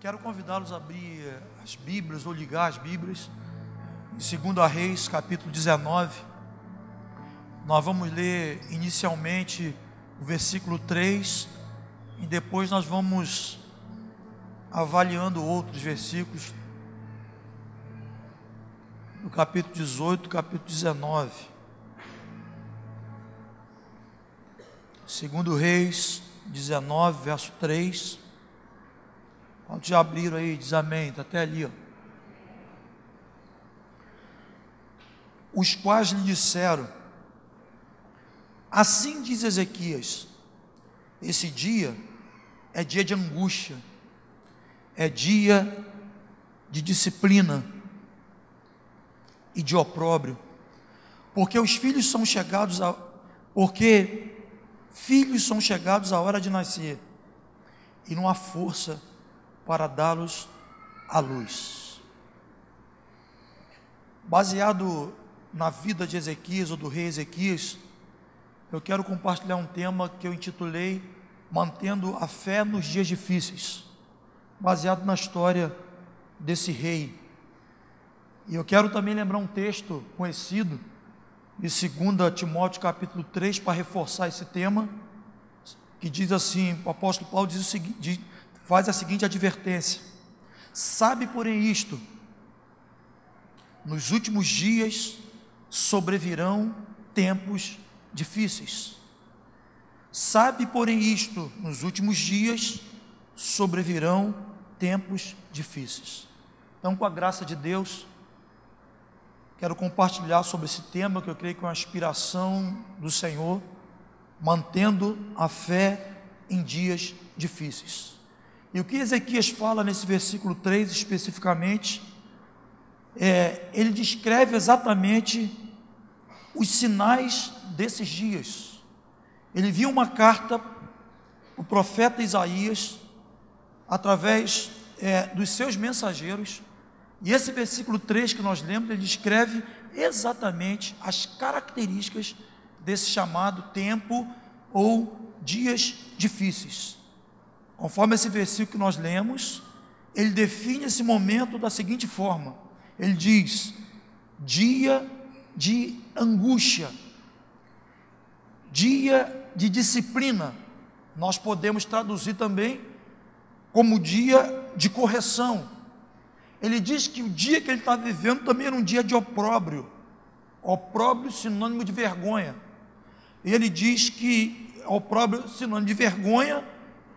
Quero convidá-los a abrir as Bíblias ou ligar as Bíblias em 2 Reis, capítulo 19. Nós vamos ler inicialmente o versículo 3 e depois nós vamos avaliando outros versículos do capítulo 18, capítulo 19. 2 Reis 19, verso 3. Quando já abriram aí, diz amém, está até ali, ó. Os quais lhe disseram: assim diz Ezequias, esse dia é dia de angústia, é dia de disciplina e de opróbrio, porque filhos são chegados à hora de nascer, e não há força para dá-los à luz. Baseado na vida de Ezequias, ou do rei Ezequias, eu quero compartilhar um tema que eu intitulei Mantendo a Fé nos Dias Difíceis, baseado na história desse rei. E eu quero também lembrar um texto conhecido de 2 Timóteo capítulo 3, para reforçar esse tema, que diz assim, o apóstolo Paulo diz o seguinte, faz a seguinte advertência: sabe, porém, isto, nos últimos dias sobrevirão tempos difíceis. Sabe, porém, isto, nos últimos dias sobrevirão tempos difíceis. Então, com a graça de Deus, quero compartilhar sobre esse tema, que eu creio que é uma inspiração do Senhor, mantendo a fé em dias difíceis. E o que Ezequias fala nesse versículo 3 especificamente, ele descreve exatamente os sinais desses dias. Ele viu uma carta, o profeta Isaías, através dos seus mensageiros, e esse versículo 3 que nós lemos, ele descreve exatamente as características desse chamado tempo ou dias difíceis. Conforme esse versículo que nós lemos, ele define esse momento da seguinte forma: ele diz, dia de angústia, dia de disciplina. Nós podemos traduzir também como dia de correção. Ele diz que o dia que ele está vivendo também era um dia de opróbrio, sinônimo de vergonha. Ele diz que opróbrio sinônimo de vergonha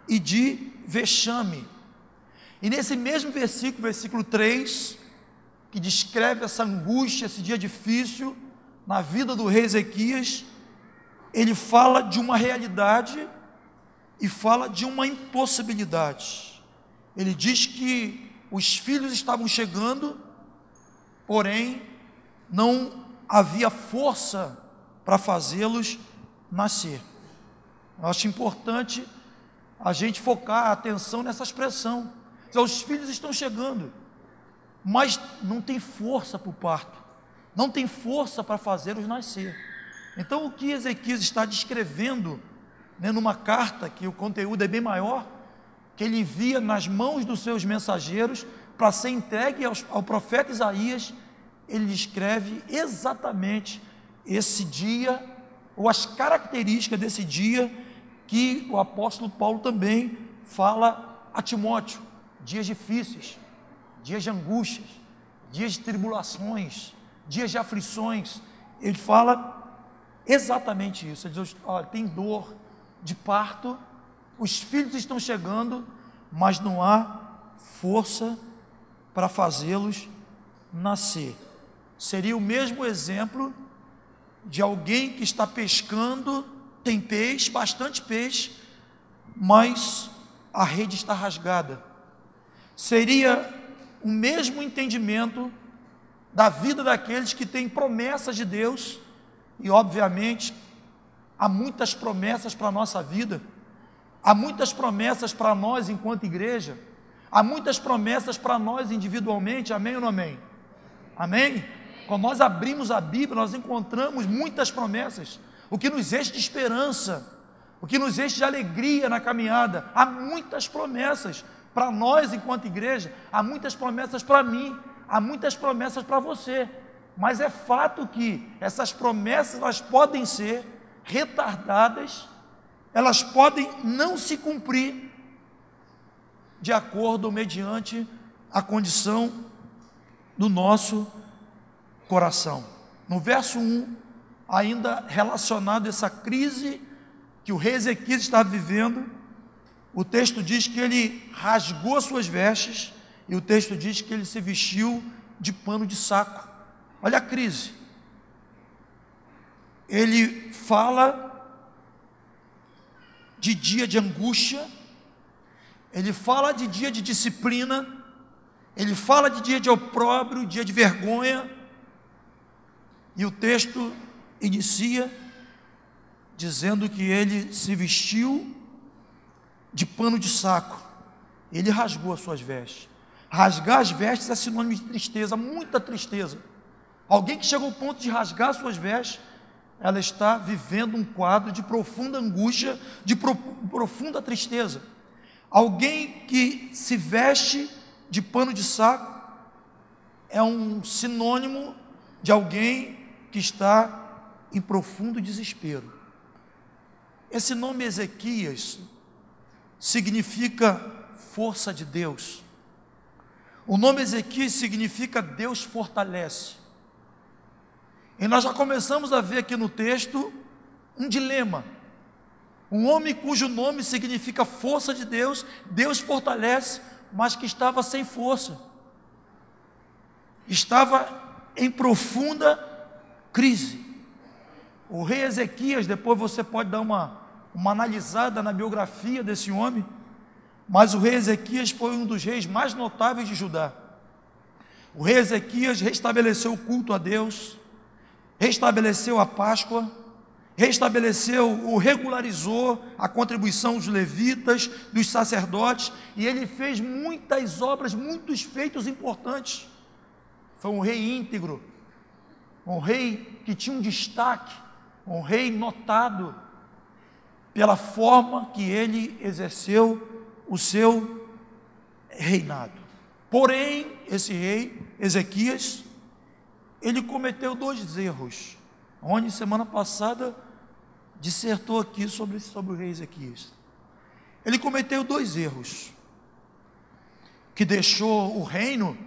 e de vexame. E nesse mesmo versículo, versículo 3, que descreve essa angústia, esse dia difícil na vida do rei Ezequias, ele fala de uma realidade e fala de uma impossibilidade. Ele diz que os filhos estavam chegando, porém não havia força para fazê-los nascer. Eu acho importante a gente focar a atenção nessa expressão. Os filhos estão chegando, mas não tem força para o parto, não tem força para fazê-los nascer. Então, o que Ezequias está descrevendo, numa carta, que o conteúdo é bem maior, que ele envia nas mãos dos seus mensageiros para ser entregue ao profeta Isaías, ele descreve exatamente esse dia, ou as características desse dia, que o apóstolo Paulo também fala a Timóteo: dias difíceis, dias de angústias, dias de tribulações, dias de aflições. Ele fala exatamente isso. Ele diz: olha, tem dor de parto, os filhos estão chegando, mas não há força para fazê-los nascer. Seria o mesmo exemplo de alguém que está pescando, tem peixe, bastante peixe, mas a rede está rasgada. Seria o mesmo entendimento da vida daqueles que têm promessas de Deus, e obviamente há muitas promessas para a nossa vida, há muitas promessas para nós enquanto igreja, há muitas promessas para nós individualmente, amém ou não amém? Amém? Quando nós abrimos a Bíblia, nós encontramos muitas promessas, o que nos enche de esperança, o que nos enche de alegria na caminhada. Há muitas promessas Para nós, enquanto igreja, há muitas promessas para mim, há muitas promessas para você, mas é fato que essas promessas, elas podem ser retardadas, elas podem não se cumprir de acordo ou mediante a condição do nosso coração. No verso 1, ainda relacionado a essa crise que o rei Ezequias estava vivendo, o texto diz que ele rasgou as suas vestes, e o texto diz que ele se vestiu de pano de saco. Olha a crise. Ele fala de dia de angústia, ele fala de dia de disciplina, ele fala de dia de opróbrio, dia de vergonha, e o texto inicia dizendo que ele se vestiu de pano de saco, ele rasgou as suas vestes. Rasgar as vestes é sinônimo de tristeza, muita tristeza. Alguém que chegou ao ponto de rasgar suas vestes, ela está vivendo um quadro de profunda angústia, de profunda tristeza. Alguém que se veste de pano de saco é um sinônimo de alguém que está em profundo desespero. Esse nome Ezequias significa força de Deus. O nome Ezequias significa Deus fortalece. E nós já começamos a ver aqui no texto um dilema. Um homem cujo nome significa força de Deus, Deus fortalece, mas que estava sem força. Estava em profunda crise. O rei Ezequias, depois você pode dar uma analisada na biografia desse homem, mas o rei Ezequias foi um dos reis mais notáveis de Judá. O rei Ezequias restabeleceu o culto a Deus, restabeleceu a Páscoa, regularizou a contribuição dos levitas, dos sacerdotes, e ele fez muitas obras, muitos feitos importantes. Foi um rei íntegro, um rei que tinha um destaque, um rei notado pela forma que ele exerceu o seu reinado. Porém, esse rei, Ezequias, ele cometeu 2 erros. Onde semana passada dissertou aqui sobre o rei Ezequias. Ele cometeu 2 erros, que deixou o reino,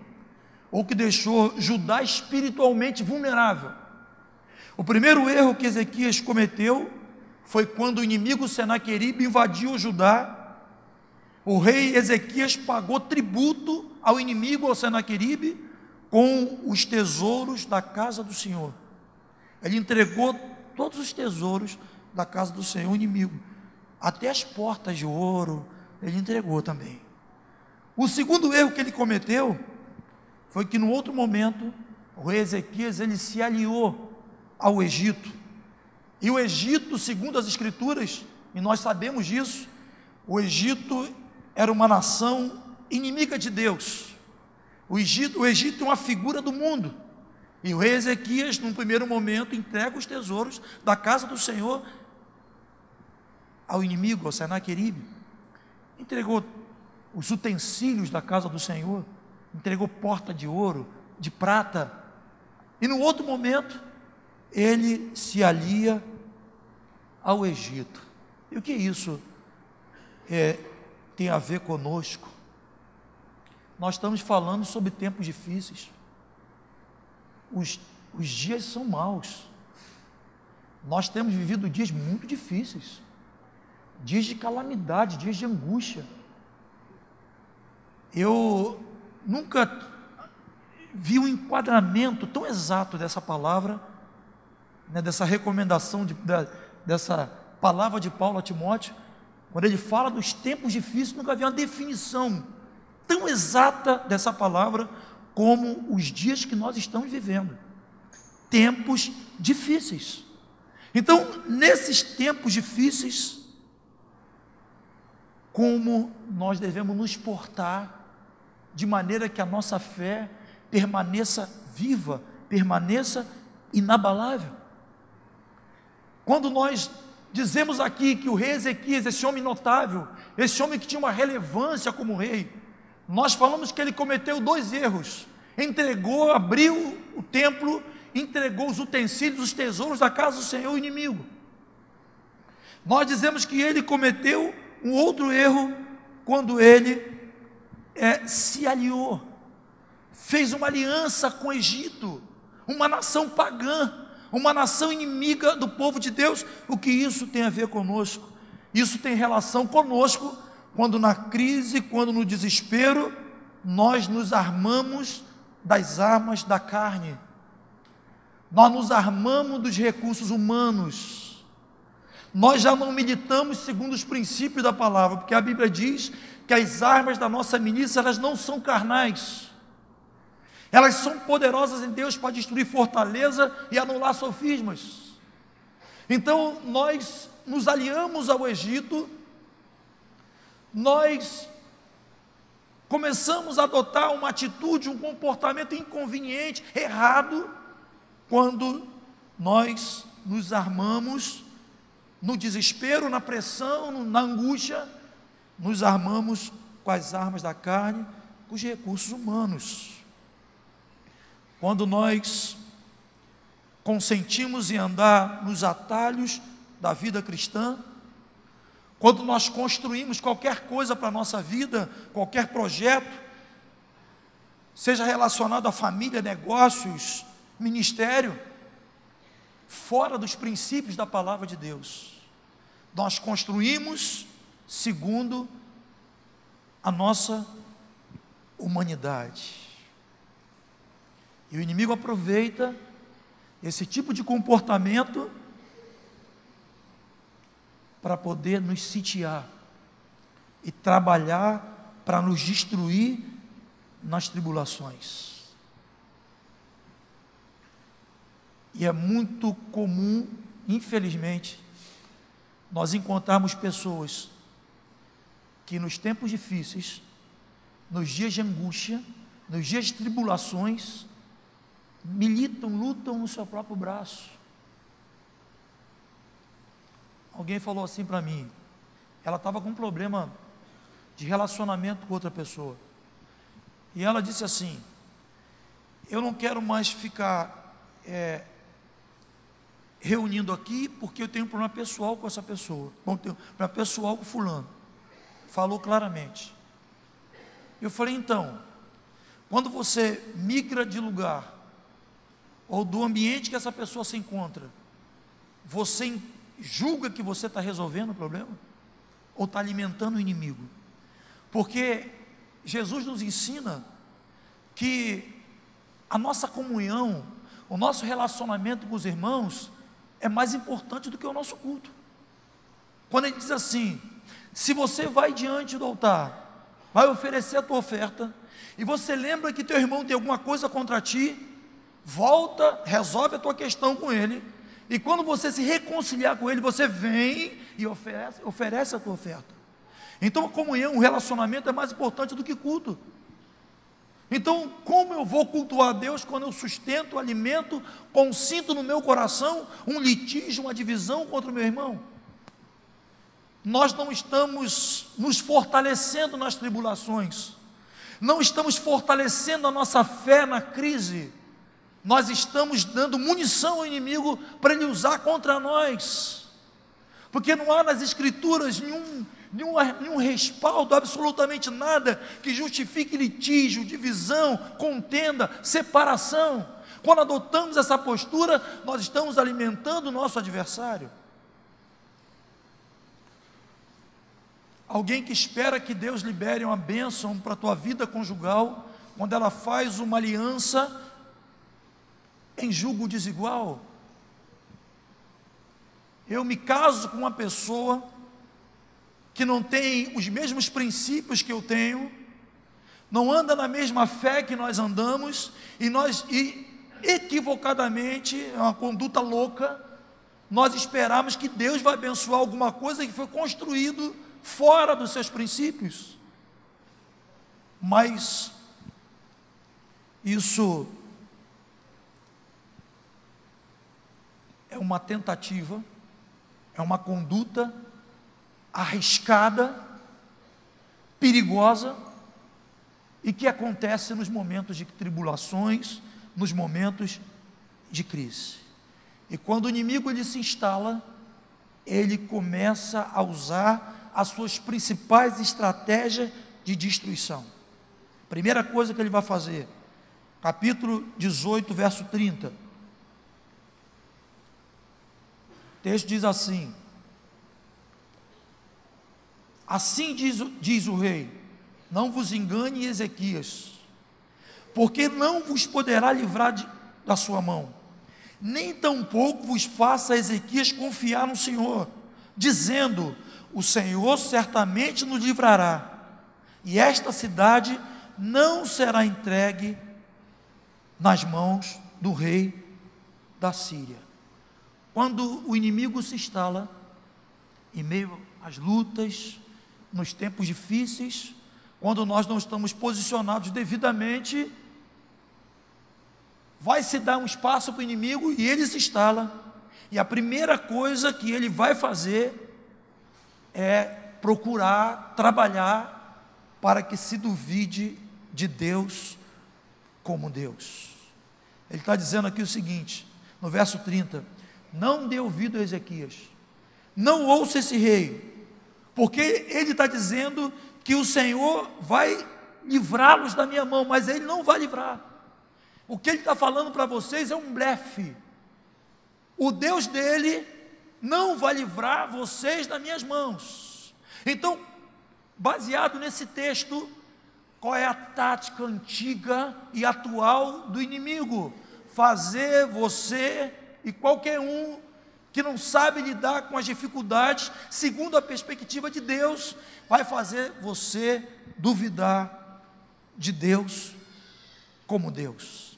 ou que deixou Judá espiritualmente vulnerável. O primeiro erro que Ezequias cometeu foi quando o inimigo Senaqueribe invadiu Judá. O rei Ezequias pagou tributo ao inimigo, ao Senaqueribe, com os tesouros da casa do Senhor. Ele entregou todos os tesouros da casa do Senhor ao inimigo, até as portas de ouro, ele entregou também. O segundo erro que ele cometeu foi que no outro momento, o rei Ezequias, ele se aliou ao Egito. E o Egito, segundo as Escrituras, e nós sabemos disso, o Egito era uma nação inimiga de Deus. O Egito é uma figura do mundo. E o rei Ezequias, num primeiro momento, entrega os tesouros da casa do Senhor ao inimigo, ao Senaqueribe. Entregou os utensílios da casa do Senhor, entregou porta de ouro, de prata. E no outro momento, ele se alia ao Egito. E o que isso tem a ver conosco? Nós estamos falando sobre tempos difíceis. Os dias são maus. Nós temos vivido dias muito difíceis, dias de calamidade, dias de angústia. Eu nunca vi um enquadramento tão exato dessa palavra, né, dessa recomendação, dessa palavra de Paulo a Timóteo, quando ele fala dos tempos difíceis. Nunca vi uma definição tão exata dessa palavra como os dias que nós estamos vivendo. Tempos difíceis. Então, nesses tempos difíceis, como nós devemos nos portar de maneira que a nossa fé permaneça viva, permaneça inabalável. Quando nós dizemos aqui que o rei Ezequias, esse homem notável, esse homem que tinha uma relevância como rei, nós falamos que ele cometeu 2 erros: abriu o templo, entregou os utensílios, os tesouros da casa do Senhor ao inimigo. Nós dizemos que ele cometeu um outro erro quando ele se aliou, fez uma aliança com o Egito, uma nação pagã, uma nação inimiga do povo de Deus. O que isso tem a ver conosco? Isso tem relação conosco quando na crise, quando no desespero, nós nos armamos das armas da carne, nós nos armamos dos recursos humanos, nós já não militamos segundo os princípios da palavra, porque a Bíblia diz que as armas da nossa milícia, elas não são carnais, elas são poderosas em Deus para destruir fortaleza e anular sofismas. Então nós nos aliamos ao Egito, nós começamos a adotar uma atitude, um comportamento inconveniente, errado, quando nós nos armamos no desespero, na pressão, na angústia, nos armamos com as armas da carne, com os recursos humanos. Quando nós consentimos em andar nos atalhos da vida cristã, quando nós construímos qualquer coisa para a nossa vida, qualquer projeto, seja relacionado à família, negócios, ministério, fora dos princípios da palavra de Deus, nós construímos segundo a nossa humanidade. E o inimigo aproveita esse tipo de comportamento para poder nos sitiar e trabalhar para nos destruir nas tribulações. E é muito comum, infelizmente, nós encontrarmos pessoas que nos tempos difíceis, nos dias de angústia, nos dias de tribulações, militam, lutam no seu próprio braço. Alguém falou assim para mim, ela estava com um problema de relacionamento com outra pessoa, e ela disse assim: eu não quero mais ficar reunindo aqui, porque eu tenho um problema pessoal com essa pessoa, tenho um problema pessoal com fulano. Falou claramente. Eu falei: então, quando você migra de lugar, ou do ambiente que essa pessoa se encontra, você julga que você está resolvendo o problema? Ou está alimentando o inimigo? Porque Jesus nos ensina que a nossa comunhão, o nosso relacionamento com os irmãos é mais importante do que o nosso culto. Quando ele diz assim: se você vai diante do altar, vai oferecer a tua oferta, e você lembra que teu irmão tem alguma coisa contra ti, volta, resolve a tua questão com ele, e quando você se reconciliar com ele, você vem e oferece a tua oferta. Então a comunhão, o relacionamento é mais importante do que culto. Então, como eu vou cultuar a Deus quando eu sustento, alimento, consinto no meu coração um litígio, uma divisão contra o meu irmão? Nós não estamos nos fortalecendo nas tribulações, não estamos fortalecendo a nossa fé na crise, nós estamos dando munição ao inimigo para ele usar contra nós, porque não há nas Escrituras nenhum respaldo, absolutamente nada que justifique litígio, divisão, contenda, separação. Quando adotamos essa postura, nós estamos alimentando o nosso adversário. Alguém que espera que Deus libere uma bênção para a tua vida conjugal, quando ela faz uma aliança em julgo desigual. Eu me caso com uma pessoa que não tem os mesmos princípios que eu tenho, não anda na mesma fé que nós andamos, e equivocadamente, é uma conduta louca, nós esperamos que Deus vai abençoar alguma coisa que foi construído fora dos seus princípios. Mas isso é uma tentativa É uma conduta arriscada, perigosa, e que acontece nos momentos de tribulações, nos momentos de crise. E quando o inimigo ele se instala, ele começa a usar as suas principais estratégias de destruição. Primeira coisa que ele vai fazer, capítulo 18, verso 30. O texto diz assim: assim diz o rei, não vos engane Ezequias, porque não vos poderá livrar da sua mão, nem tampouco vos faça Ezequias confiar no Senhor, dizendo, o Senhor certamente nos livrará, e esta cidade não será entregue nas mãos do rei da Síria. Quando o inimigo se instala, em meio às lutas, nos tempos difíceis, quando nós não estamos posicionados devidamente, vai se dar um espaço para o inimigo e ele se instala, e a primeira coisa que ele vai fazer é procurar trabalhar para que se duvide de Deus como Deus. Ele está dizendo aqui o seguinte, no verso 30, não dê ouvido a Ezequias, não ouça esse rei, porque ele está dizendo que o Senhor vai livrá-los da minha mão, mas ele não vai livrar. O que ele está falando para vocês é um blefe. O Deus dele não vai livrar vocês das minhas mãos. Então, baseado nesse texto, qual é a tática antiga e atual do inimigo? Fazer você e qualquer um que não sabe lidar com as dificuldades, segundo a perspectiva de Deus, vai fazer você duvidar de Deus como Deus.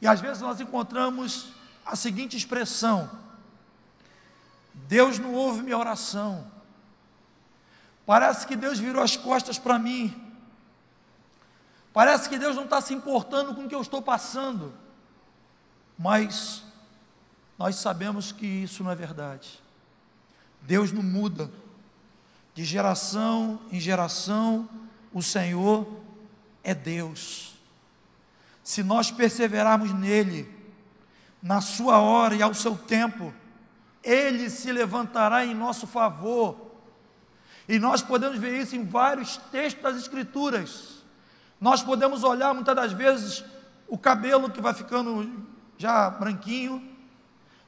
E às vezes nós encontramos a seguinte expressão: Deus não ouve minha oração, parece que Deus virou as costas para mim, parece que Deus não está se importando com o que eu estou passando. Mas nós sabemos que isso não é verdade. Deus não muda, de geração em geração o Senhor é Deus. Se nós perseverarmos nele, na sua hora e ao seu tempo, ele se levantará em nosso favor. E nós podemos ver isso em vários textos das Escrituras. Nós podemos olhar muitas das vezes o cabelo que vai ficando já branquinho.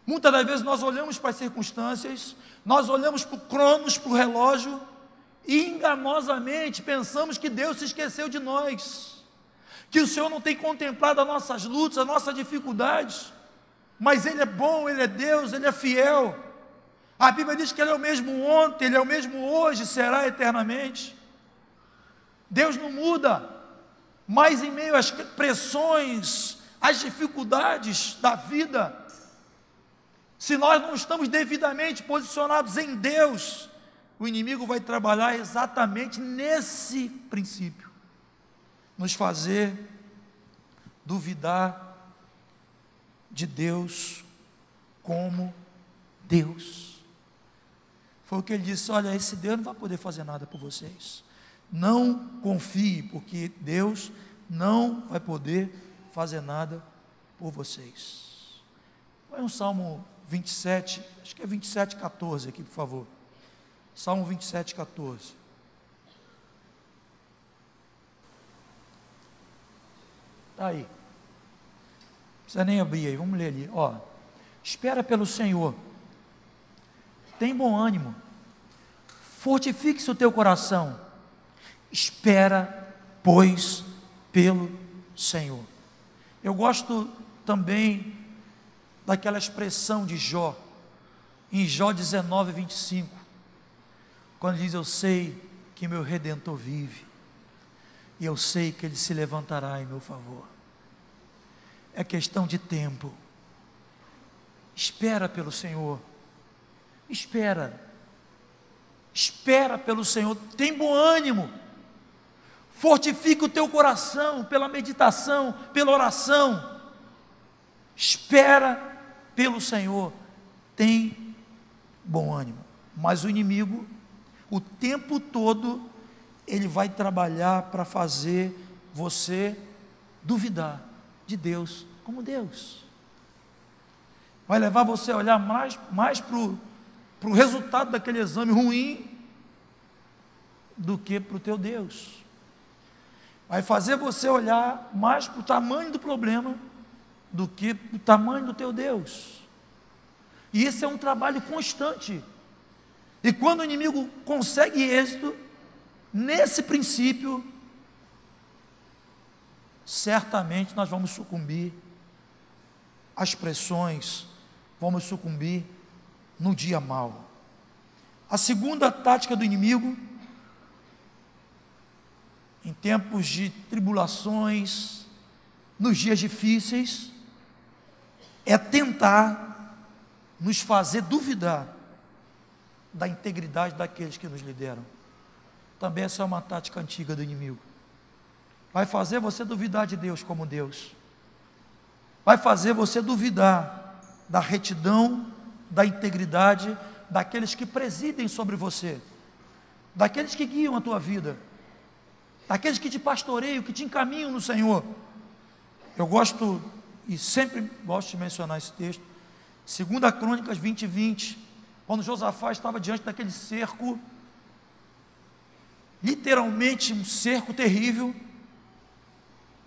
Muitas das vezes nós olhamos para as circunstâncias, nós olhamos para o cronos, para o relógio, e enganosamente pensamos que Deus se esqueceu de nós, que o Senhor não tem contemplado as nossas lutas, as nossas dificuldades, mas Ele é bom, Ele é Deus, Ele é fiel. A Bíblia diz que Ele é o mesmo ontem, Ele é o mesmo hoje, será eternamente. Deus não muda, mas em meio às pressões, às dificuldades da vida, se nós não estamos devidamente posicionados em Deus, o inimigo vai trabalhar exatamente nesse princípio, nos fazer duvidar de Deus como Deus. Foi o que ele disse: olha, esse Deus não vai poder fazer nada por vocês, não confie, porque Deus não vai poder fazer nada por vocês. Põe um Salmo 27, acho que é 27, 14 aqui, por favor. Salmo 27, 14. Está aí. Não precisa nem abrir aí, vamos ler ali. Ó, espera pelo Senhor, tem bom ânimo, fortifique-se o teu coração, espera, pois, pelo Senhor. Eu gosto também daquela expressão de Jó, em Jó 19, 25, quando diz: eu sei que meu Redentor vive, e eu sei que Ele se levantará em meu favor. É questão de tempo. Espera pelo Senhor, espera pelo Senhor, tem bom ânimo, fortifica o teu coração pela meditação, pela oração, espera pelo Senhor, tem bom ânimo. Mas o inimigo, o tempo todo, ele vai trabalhar para fazer você duvidar de Deus como Deus. Vai levar você a olhar mais para o resultado daquele exame ruim do que para o teu Deus. Vai fazer você olhar mais para o tamanho do problema do que para o tamanho do teu Deus. E esse é um trabalho constante. E quando o inimigo consegue êxito nesse princípio, certamente nós vamos sucumbir às pressões, vamos sucumbir no dia mau. A segunda tática do inimigo, em tempos de tribulações, nos dias difíceis, é tentar nos fazer duvidar da integridade daqueles que nos lideram. Também essa é uma tática antiga do inimigo. Vai fazer você duvidar de Deus como Deus. Vai fazer você duvidar da retidão, da integridade daqueles que presidem sobre você, daqueles que guiam a tua vida, daqueles que te pastoreiam, que te encaminham no Senhor. Eu gosto, e sempre gosto de mencionar esse texto, 2 Crônicas 20:20, quando Josafá estava diante daquele cerco, literalmente um cerco terrível,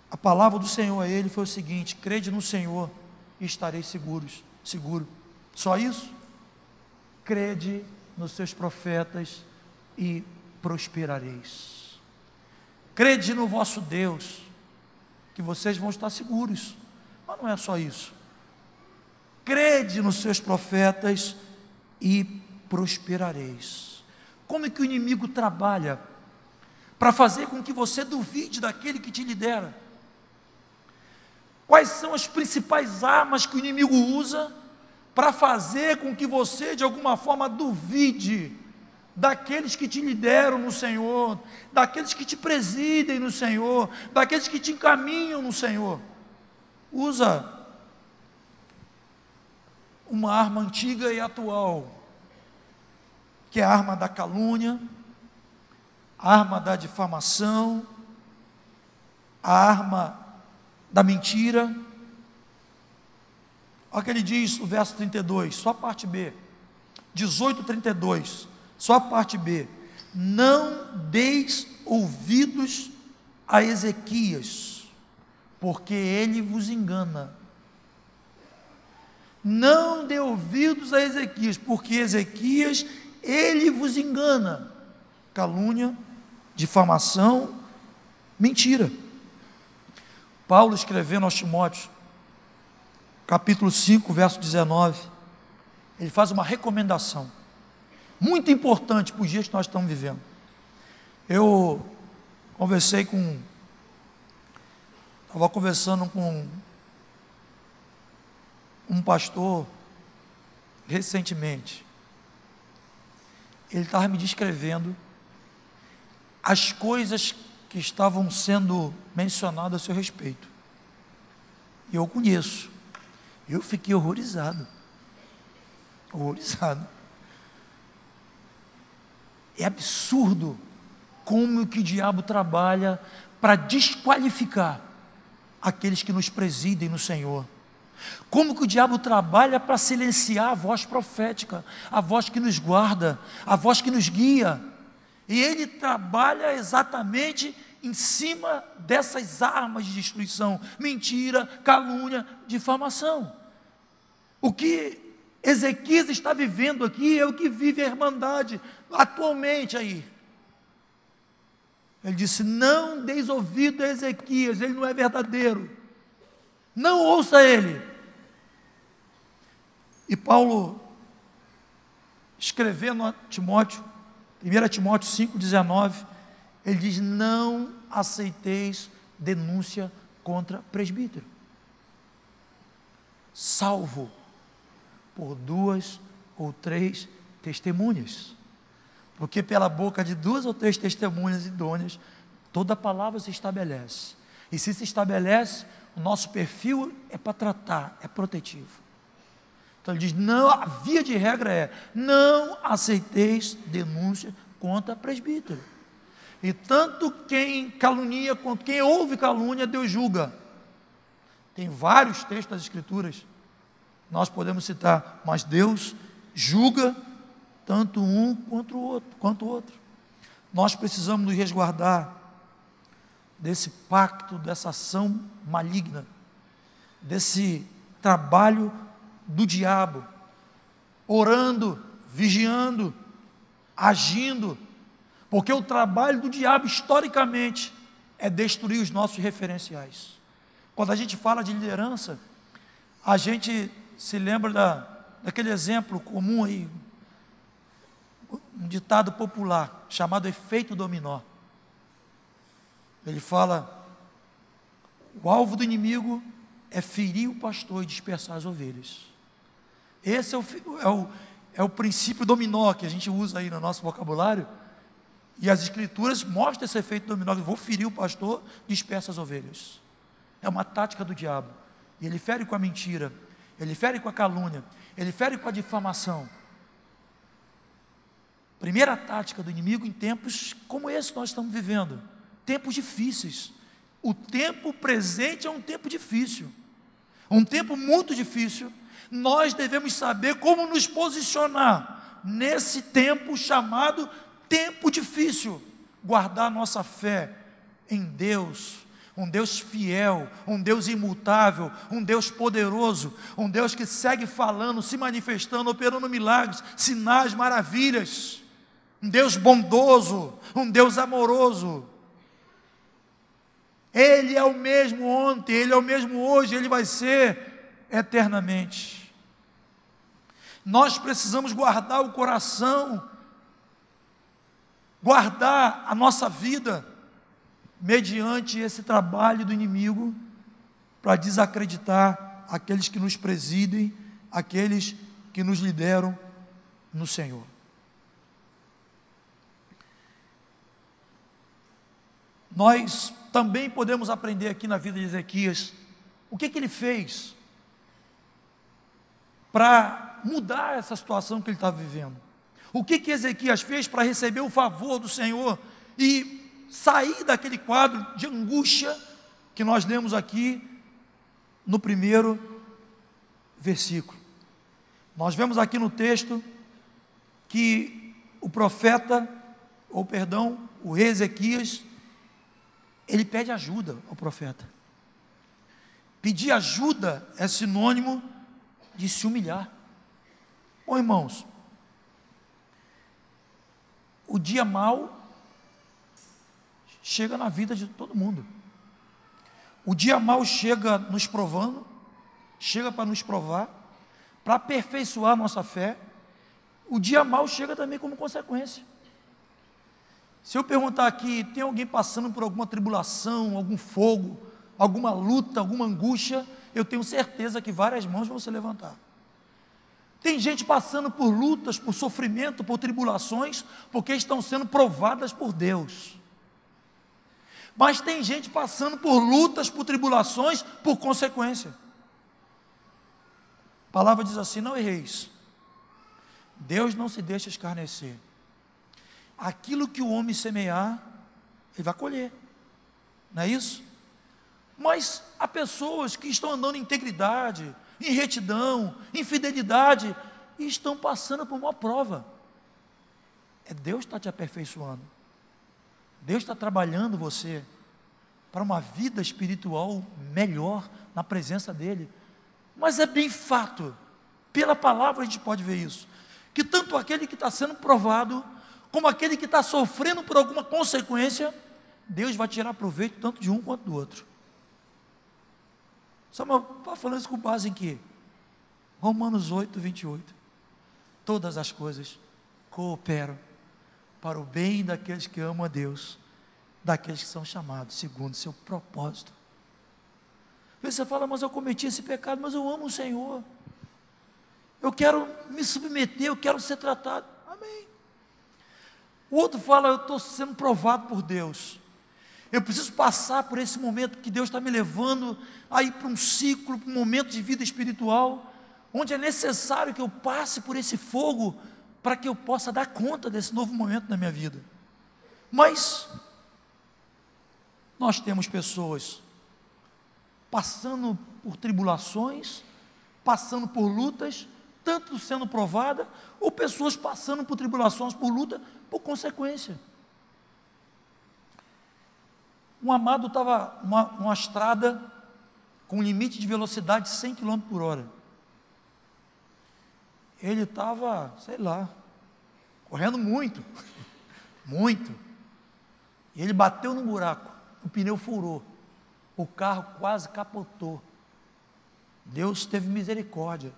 a palavra do Senhor a ele foi o seguinte: crede no Senhor e estareis seguro. Só isso? Crede nos seus profetas e prosperareis. Crede no vosso Deus, que vocês vão estar seguros. Mas não é só isso. Crede nos seus profetas e prosperareis. Como é que o inimigo trabalha para fazer com que você duvide daquele que te lidera? Quais são as principais armas que o inimigo usa para fazer com que você, de alguma forma, duvide daqueles que te lideram no Senhor, daqueles que te presidem no Senhor, daqueles que te encaminham no Senhor? Usa uma arma antiga e atual, que é a arma da calúnia, a arma da difamação, a arma da mentira. Olha o que ele diz no verso 32, só a parte B, 18:32, só a parte B: não deis ouvidos a Ezequias, porque ele vos engana. Não dê ouvidos a Ezequias, porque Ezequias, ele vos engana. Calúnia, difamação, mentira. Paulo, escrevendo aos Timóteos, capítulo 5, verso 19, ele faz uma recomendação muito importante para os dias que nós estamos vivendo. Eu estava conversando com um pastor recentemente. Ele estava me descrevendo as coisas que estavam sendo mencionadas a seu respeito. E eu conheço. Eu fiquei horrorizado. É absurdo como que o diabo trabalha para desqualificar aqueles que nos presidem no Senhor. Como que o diabo trabalha para silenciar a voz profética, a voz que nos guarda, a voz que nos guia. E ele trabalha exatamente em cima dessas armas de destruição: mentira, calúnia, difamação. O que Ezequias está vivendo aqui é o que vive a Irmandade atualmente aí. Ele disse: não deis ouvido a Ezequias, ele não é verdadeiro, não ouça ele. E Paulo, escrevendo a Timóteo, 1 Timóteo 5,19, ele diz: não aceiteis denúncia contra presbítero, salvo por 2 ou 3 testemunhas, porque pela boca de 2 ou 3 testemunhas idôneas, toda palavra se estabelece. E se estabelece, o nosso perfil é para tratar, é protetivo. Então ele diz, não, a via de regra é, não aceiteis denúncia contra presbítero. E tanto quem calunia quanto quem ouve calúnia, Deus julga. Tem vários textos das Escrituras, nós podemos citar, mas Deus julga tanto um quanto o outro. Nós precisamos nos resguardar desse pacto, dessa ação maligna, desse trabalho do diabo, orando, vigiando, agindo, porque o trabalho do diabo, historicamente, é destruir os nossos referenciais. Quando a gente fala de liderança, a gente se lembra daquele exemplo comum aí, um ditado popular, chamado efeito dominó. Ele fala, o alvo do inimigo é ferir o pastor e dispersar as ovelhas. Esse é o princípio dominó que a gente usa aí no nosso vocabulário, e as Escrituras mostram esse efeito dominó, vou ferir o pastor, dispersa as ovelhas. É uma tática do diabo, e ele fere com a mentira, ele fere com a calúnia, ele fere com a difamação. Primeira tática do inimigo em tempos como esse que nós estamos vivendo, tempos difíceis. O tempo presente é um tempo difícil, um tempo muito difícil. Nós devemos saber como nos posicionar nesse tempo chamado tempo difícil, guardar nossa fé em Deus, um Deus fiel, um Deus imutável, um Deus poderoso, um Deus que segue falando, se manifestando, operando milagres, sinais, maravilhas, um Deus bondoso, um Deus amoroso. Ele é o mesmo ontem, Ele é o mesmo hoje, Ele vai ser eternamente. Nós precisamos guardar o coração, guardar a nossa vida, mediante esse trabalho do inimigo, para desacreditar aqueles que nos presidem, aqueles que nos lideram no Senhor. Nós também podemos aprender aqui na vida de Ezequias, o que ele fez para mudar essa situação que ele estava vivendo. O que Ezequias fez para receber o favor do Senhor e sair daquele quadro de angústia que nós lemos aqui no primeiro versículo. Nós vemos aqui no texto que o rei Ezequias, ele pede ajuda ao profeta. Pedir ajuda é sinônimo de se humilhar. Bom, irmãos, o dia mau chega na vida de todo mundo. O dia mau chega nos provando, chega para nos provar, para aperfeiçoar nossa fé. O dia mau chega também como consequência. Se eu perguntar aqui, tem alguém passando por alguma tribulação, algum fogo, alguma luta, alguma angústia, eu tenho certeza que várias mãos vão se levantar. Tem gente passando por lutas, por sofrimento, por tribulações, porque estão sendo provadas por Deus. Mas tem gente passando por lutas, por tribulações, por consequência. A palavra diz assim, não erreis. Deus não se deixa escarnecer. Aquilo que o homem semear, ele vai colher. Não é isso? Mas há pessoas que estão andando em integridade, em retidão, em fidelidade, e estão passando por uma prova. Deus está te aperfeiçoando. Deus está trabalhando você para uma vida espiritual melhor na presença dEle. Mas é bem fato, pela palavra a gente pode ver isso, que tanto aquele que está sendo provado, como aquele que está sofrendo por alguma consequência, Deus vai tirar proveito tanto de um quanto do outro. Só para falando isso com base em quê? Romanos 8, 28. Todas as coisas cooperam para o bem daqueles que amam a Deus, daqueles que são chamados segundo o seu propósito. Você fala, mas eu cometi esse pecado, mas eu amo o Senhor. Eu quero me submeter, eu quero ser tratado. Amém. O outro fala, eu estou sendo provado por Deus. Eu preciso passar por esse momento que Deus está me levando a ir para um ciclo, para um momento de vida espiritual, onde é necessário que eu passe por esse fogo, para que eu possa dar conta desse novo momento na minha vida. Mas, nós temos pessoas passando por tribulações, passando por lutas, tanto sendo provada, ou pessoas passando por tribulações, por luta, por consequência. Um amado estava numa estrada com limite de velocidade de 100 km por hora. Ele estava, sei lá, correndo muito, muito. E ele bateu num buraco, o pneu furou, o carro quase capotou. Deus teve misericórdia,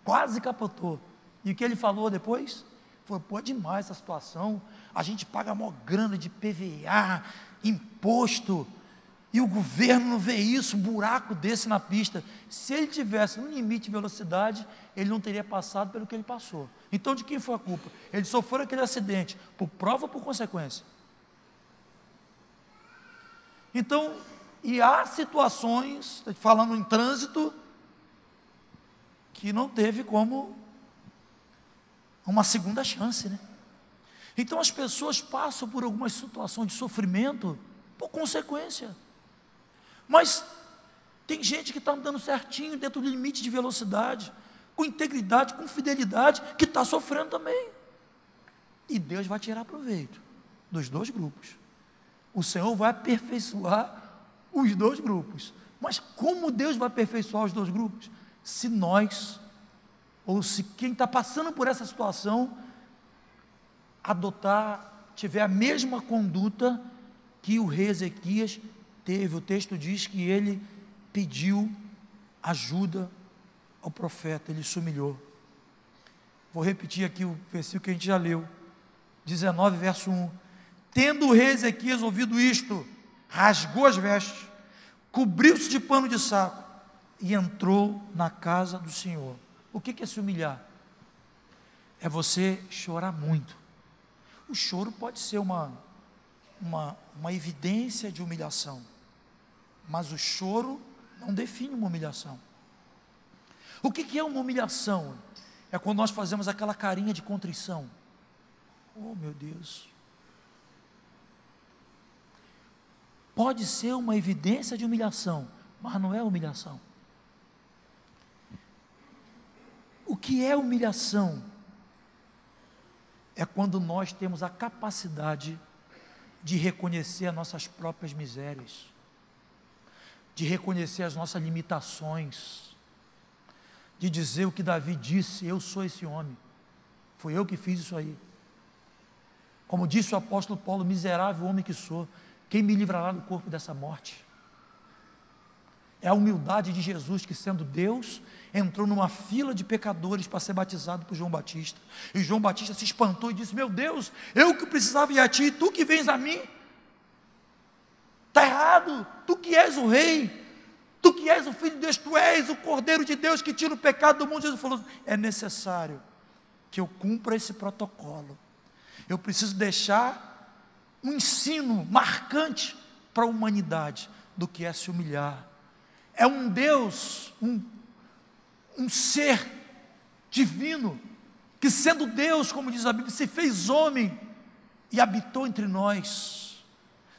quase capotou. E o que ele falou depois? Falou, pô, é demais essa situação, a gente paga a maior grana de PVA, imposto, e o governo não vê isso, um buraco desse na pista. Se ele tivesse um limite de velocidade, ele não teria passado pelo que ele passou. Então de quem foi a culpa? Ele sofreu aquele acidente, por prova ou por consequência? Então, e há situações, falando em trânsito, que não teve como uma segunda chance, né? Então as pessoas passam por algumas situações de sofrimento por consequência. Mas tem gente que está andando certinho dentro do limite de velocidade, com integridade, com fidelidade, que está sofrendo também. E Deus vai tirar proveito dos dois grupos. O Senhor vai aperfeiçoar os dois grupos. Mas como Deus vai aperfeiçoar os dois grupos? Se nós, ou se quem está passando por essa situação, tiver a mesma conduta que o rei Ezequias teve. O texto diz que ele pediu ajuda ao profeta, ele se humilhou. Vou repetir aqui o versículo que a gente já leu, 19, verso 1. Tendo o rei Ezequias ouvido isto, rasgou as vestes, cobriu-se de pano de saco e entrou na casa do Senhor. O que é se humilhar? É você chorar muito. O choro pode ser uma evidência de humilhação, mas o choro não define uma humilhação. O que é uma humilhação? É quando nós fazemos aquela carinha de contrição. Oh, meu Deus! Pode ser uma evidência de humilhação, mas não é humilhação. O que é humilhação? É quando nós temos a capacidade de reconhecer as nossas próprias misérias, de reconhecer as nossas limitações, de dizer o que Davi disse: eu sou esse homem, foi eu que fiz isso aí. Como disse o apóstolo Paulo: miserável homem que sou, quem me livrará do corpo dessa morte? É a humildade de Jesus, que sendo Deus, entrou numa fila de pecadores para ser batizado por João Batista, e João Batista se espantou e disse: meu Deus, eu que precisava ir a ti, tu que vens a mim? Está errado, tu que és o rei, tu que és o filho de Deus, tu és o Cordeiro de Deus que tira o pecado do mundo. Jesus falou: é necessário que eu cumpra esse protocolo, eu preciso deixar um ensino marcante para a humanidade do que é se humilhar. É um Deus, um ser divino, que sendo Deus, como diz a Bíblia, se fez homem e habitou entre nós.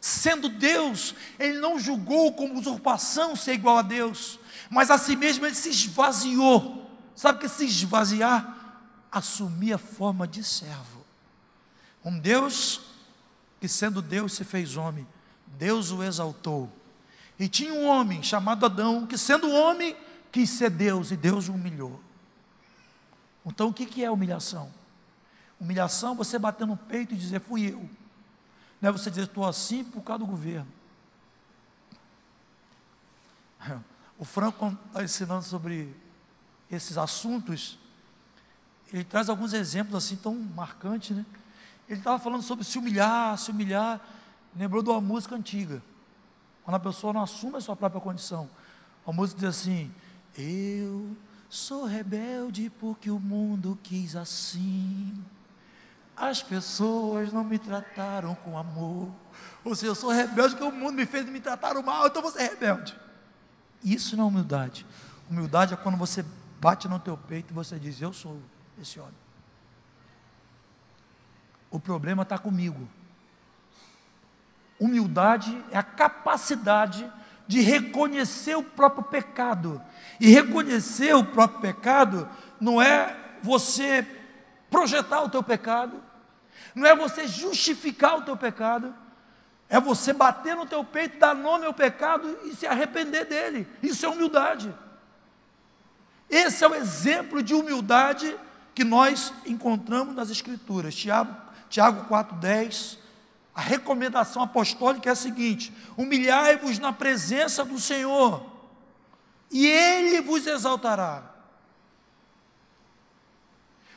Sendo Deus, Ele não julgou como usurpação ser igual a Deus, mas a si mesmo Ele se esvaziou. Sabe o que é se esvaziar? Assumir a forma de servo. Um Deus que sendo Deus se fez homem, Deus o exaltou. E tinha um homem chamado Adão, que sendo homem, quis ser Deus, e Deus o humilhou. Então o que é humilhação? Humilhação é você bater no peito e dizer: fui eu. Não é você dizer: estou assim por causa do governo. O Franco está ensinando sobre esses assuntos, ele traz alguns exemplos assim tão marcantes, né? Ele estava falando sobre se humilhar, lembrou de uma música antiga, quando a pessoa não assume a sua própria condição. A música diz assim: eu sou rebelde porque o mundo quis assim, as pessoas não me trataram com amor. Ou seja, eu sou rebelde porque o mundo me trataram mal, então você é rebelde. Isso não é humildade. Humildade é quando você bate no teu peito e você diz: eu sou esse homem. O problema está comigo. Humildade é a capacidade de reconhecer o próprio pecado. E reconhecer o próprio pecado não é você projetar o teu pecado, não é você justificar o teu pecado, é você bater no teu peito, dar nome ao pecado e se arrepender dele. Isso é humildade. Esse é o exemplo de humildade que nós encontramos nas Escrituras. Tiago 4,10, a recomendação apostólica é a seguinte: humilhai-vos na presença do Senhor, e Ele vos exaltará.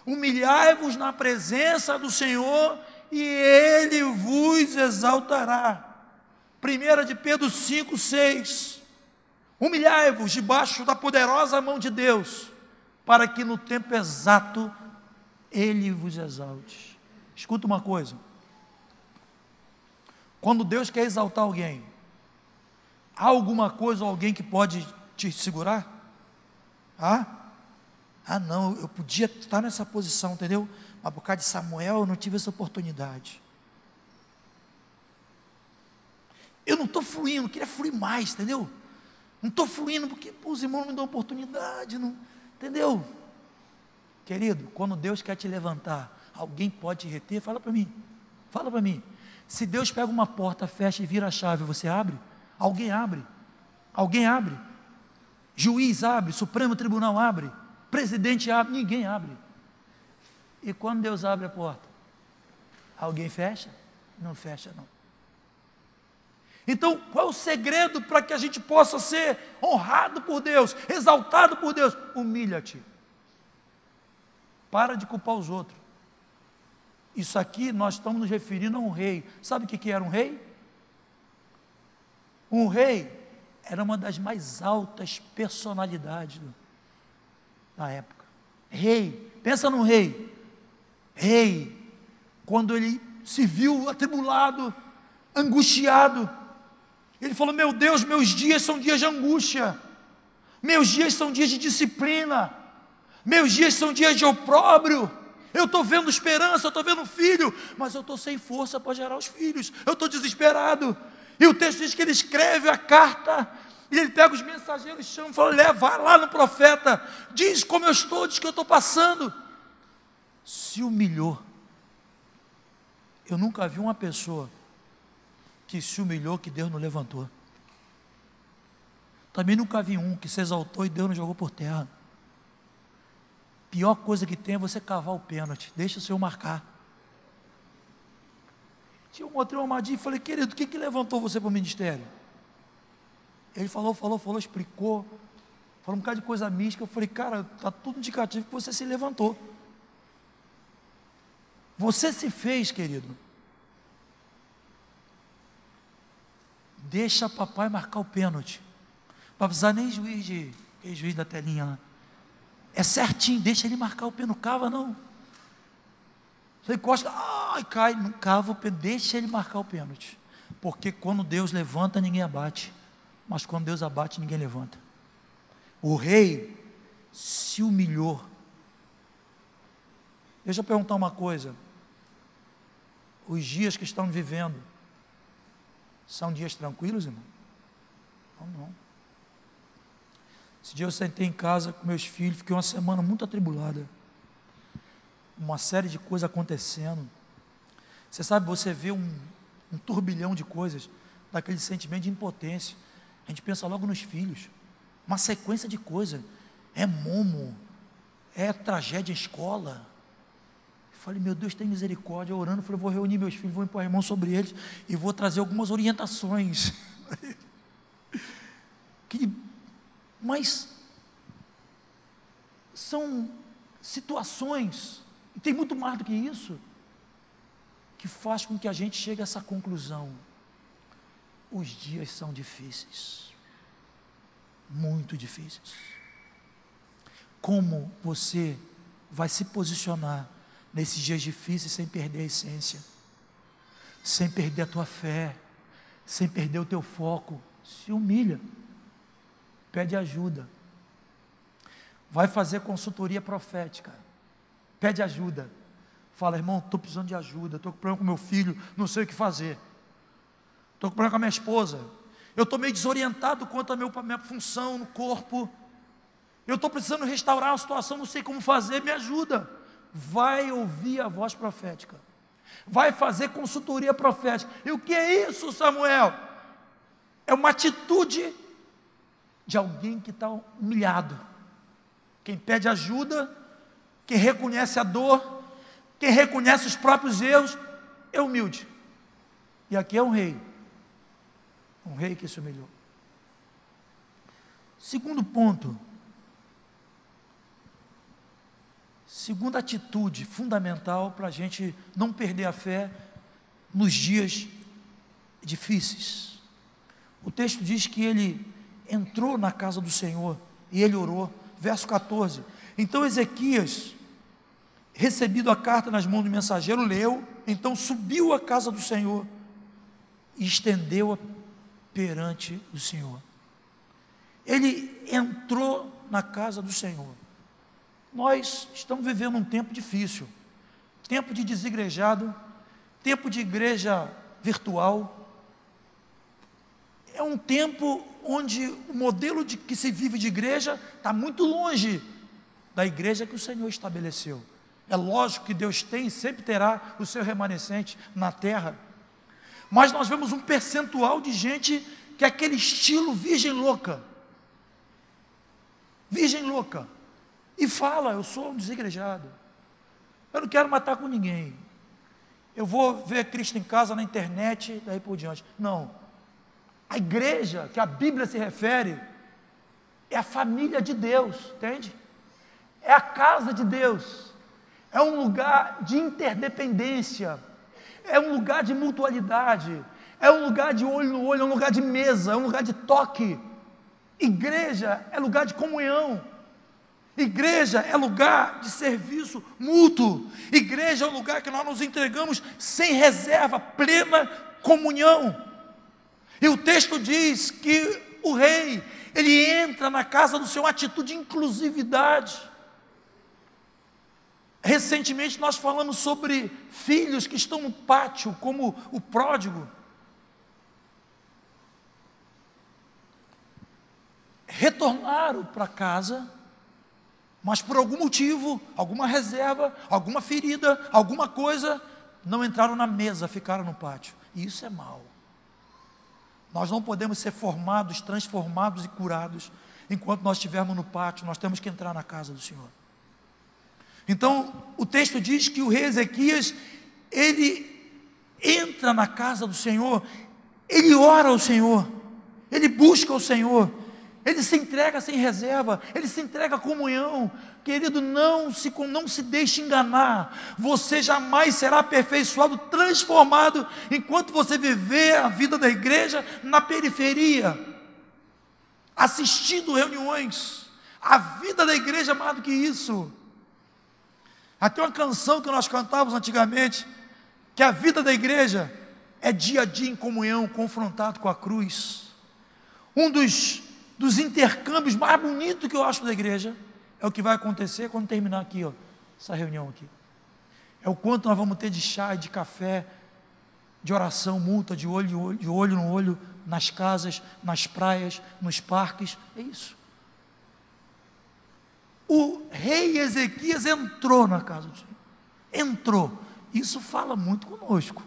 Humilhai-vos na presença do Senhor, e Ele vos exaltará. 1 de Pedro 5,6, humilhai-vos debaixo da poderosa mão de Deus, para que no tempo exato Ele vos exalte. Escuta uma coisa, quando Deus quer exaltar alguém, há alguma coisa ou alguém que pode te segurar? Não, eu podia estar nessa posição, entendeu? Mas por causa de Samuel eu não tive essa oportunidade. Eu não estou fluindo, queria fluir mais, entendeu? Não estou fluindo porque os irmãos não me dão oportunidade, não, entendeu? Querido, quando Deus quer te levantar, alguém pode te reter? Fala para mim. Se Deus pega uma porta, fecha e vira a chave, você abre? Alguém abre? Juiz abre, Supremo Tribunal abre, presidente abre, ninguém abre. E quando Deus abre a porta, alguém fecha? Não fecha não. Então, qual é o segredo para que a gente possa ser honrado por Deus, exaltado por Deus? Humilha-te. Para de culpar os outros. Isso aqui nós estamos nos referindo a um rei. Sabe o que era um rei? Um rei era uma das mais altas personalidades da época. Rei, pensa num rei. Rei, quando ele se viu atribulado, angustiado, ele falou: meu Deus, meus dias são dias de angústia, meus dias são dias de disciplina, meus dias são dias de opróbrio. Eu estou vendo esperança, eu estou vendo filho, mas eu estou sem força para gerar os filhos, eu estou desesperado. E o texto diz que ele escreve a carta, e ele pega os mensageiros, chama e fala: vai lá no profeta, diz como eu estou, diz que eu estou passando. Se humilhou. Eu nunca vi uma pessoa que se humilhou que Deus não levantou. Também nunca vi um que se exaltou e Deus não jogou por terra. Pior coisa que tem é você cavar o pênalti, deixa o Senhor marcar. Eu mostrei uma armadilha e falei: querido, o que levantou você para o ministério? Ele falou, explicou, falou um bocado de coisa mística. Eu falei: cara, está tudo indicativo que você se levantou. Você se fez, querido. Deixa papai marcar o pênalti. Não vai precisar nem juiz da telinha lá. É certinho, deixa ele marcar o pênalti, não cava não. Você encosta, cai, não cava o pênalti, deixa ele marcar o pênalti. Porque quando Deus levanta, ninguém abate. Mas quando Deus abate, ninguém levanta. O rei se humilhou. Deixa eu perguntar uma coisa. Os dias que estão vivendo são dias tranquilos, irmão? Não. Esse dia eu sentei em casa com meus filhos, fiquei uma semana muito atribulada. Uma série de coisas acontecendo. Você sabe, você vê um turbilhão de coisas, daquele sentimento de impotência. A gente pensa logo nos filhos. Uma sequência de coisas. É momo, é tragédia em escola. Falei: meu Deus, tem misericórdia. Eu orando, falei: vou reunir meus filhos, vou impor a mão sobre eles e vou trazer algumas orientações. Mas são situações, e tem muito mais do que isso, que faz com que a gente chegue a essa conclusão: os dias são difíceis, muito difíceis. Como você vai se posicionar nesses dias difíceis sem perder a essência, sem perder a tua fé, sem perder o teu foco? Se humilha, pede ajuda. vai fazer consultoria profética, pede ajuda, fala: irmão, estou precisando de ajuda, estou com problema com meu filho, não sei o que fazer, estou com problema com a minha esposa, eu estou meio desorientado quanto à minha função no corpo, eu estou precisando restaurar a situação, não sei como fazer, me ajuda. Vai ouvir a voz profética, vai fazer consultoria profética. E o que é isso, Samuel? É uma atitude de alguém que está humilhado. Quem pede ajuda, quem reconhece a dor, quem reconhece os próprios erros, é humilde. E aqui é um rei que se humilhou. Segundo ponto, segunda atitude fundamental para a gente não perder a fé nos dias difíceis. O texto diz que ele entrou na casa do Senhor e ele orou. Verso 14: então Ezequias, recebido a carta nas mãos do mensageiro, leu, então subiu à casa do Senhor e estendeu-a perante o Senhor. Ele entrou na casa do Senhor. Nós estamos vivendo um tempo difícil, tempo de desigrejado, tempo de igreja virtual. É um tempo onde o modelo que se vive de igreja está muito longe da igreja que o Senhor estabeleceu. É lógico que Deus tem e sempre terá o seu remanescente na terra, mas nós vemos um percentual de gente que é aquele estilo virgem louca, e fala: eu sou um desigrejado, eu não quero matar com ninguém, eu vou ver Cristo em casa, na internet, daí por diante. Não, a igreja que a Bíblia se refere é a família de Deus, entende? É a casa de Deus, é um lugar de interdependência, é um lugar de mutualidade, é um lugar de olho no olho, é um lugar de mesa, é um lugar de toque. Igreja é lugar de comunhão, igreja é lugar de serviço mútuo, igreja é um lugar que nós nos entregamos sem reserva, plena comunhão. E o texto diz que o rei, ele entra na casa do Senhor, uma atitude de inclusividade. Recentemente nós falamos sobre filhos que estão no pátio, como o pródigo. Retornaram para casa, mas por algum motivo, alguma reserva, alguma ferida, alguma coisa, não entraram na mesa, ficaram no pátio. E isso é mal. Nós não podemos ser formados, transformados e curados enquanto nós estivermos no pátio. Nós temos que entrar na casa do Senhor. Então, o texto diz que o rei Ezequias, ele entra na casa do Senhor, ele ora ao Senhor, ele busca o Senhor, ele se entrega sem reserva, ele se entrega à comunhão. Querido, não se deixe enganar, você jamais será aperfeiçoado, transformado, enquanto você viver a vida da igreja na periferia, assistindo reuniões. A vida da igreja é mais do que isso. Até uma canção que nós cantávamos antigamente, que a vida da igreja é dia a dia em comunhão, confrontado com a cruz. Um dos intercâmbios mais bonitos que eu acho da igreja é o que vai acontecer quando terminar aqui, ó, essa reunião aqui. É o quanto nós vamos ter de chá, de café, de oração mútua, de olho no olho, nas casas, nas praias, nos parques. É isso. O rei Ezequias entrou na casa do Senhor. Entrou. Isso fala muito conosco.